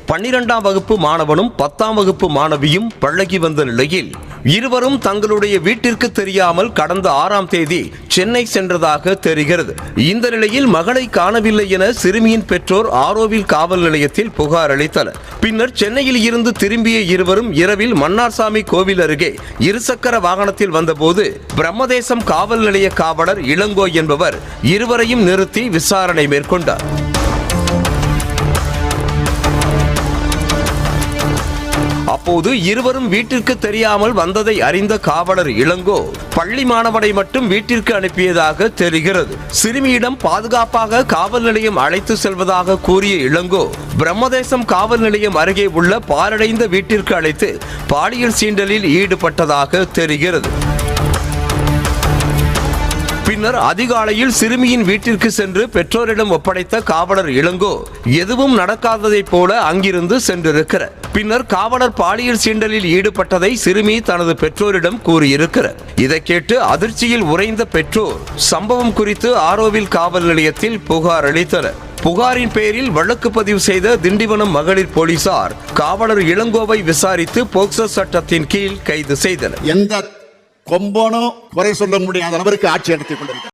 12ஆம் வகுப்பு மாணவனும் 10ஆம் வகுப்பு மாணவியும் பழகி வந்த நிலையில் இருவரும் தங்களுடைய வீட்டிற்கு தெரியாமல் கடந்த 6ஆம் தேதி சென்னை சென்றதாக தெரிகிறது. இந்த நிலையில் மகளை காணவில்லை என சிறுமியின் பெற்றோர் ஆரோவில் காவல் நிலையத்தில் புகார் அளித்தனர். பின்னர் சென்னையில் இருந்து திரும்பிய இருவரும் இரவில் மன்னார்சாமி கோவில் அருகே இருசக்கர வாகனத்தில் வந்தபோது பிரம்மதேசம் காவல் நிலைய காவலர் இளங்கோ என்பவர் இருவரையும் நிறுத்தி விசாரணை மேற்கொண்டார். அப்போது இருவரும் வீட்டிற்கு தெரியாமல் வந்ததை அறிந்த காவலர் இளங்கோ பள்ளி மாணவனை மட்டும் வீட்டிற்கு அனுப்பியதாக தெரிகிறது. சிறுமியிடம் பாதுகாப்பாக காவல் நிலையம் அழைத்து செல்வதாக கூறிய இளங்கோ பிரம்மதேசம் காவல் நிலையம் அருகே உள்ள பாழடைந்த வீட்டிற்கு அழைத்து பாலியல் சீண்டலில் ஈடுபட்டதாக தெரிகிறது. பின்னர் அதிகாலையில் சிறுமியின் வீட்டிற்கு சென்று பெற்றோரிடம் ஒப்படைத்த காவலர் இளங்கோ எதுவும் நடக்காததைப் போல அங்கிருந்து சென்றிருக்கிறார். பின்னர் காவலர் பாலியல் சீண்டலில் ஈடுபட்டதை சிறுமி தனது பெற்றோரிடம் கூறியிருக்கிறார். இதை கேட்டு அதிர்ச்சியில் உறைந்த பெற்றோர் சம்பவம் குறித்து ஆரோவில் காவல் நிலையத்தில் புகார் அளித்தனர். புகாரின் பேரில் வழக்கு பதிவு செய்த திண்டிவனம் மகளிர் போலீசார் காவலர் இளங்கோவை விசாரித்து போக்சோ சட்டத்தின் கீழ் கைது செய்தனர். கொம்பனும் குறை சொல்ல முடியாத அளவிற்கு ஆட்சி நடத்திக் கொண்டிருக்கிறார்.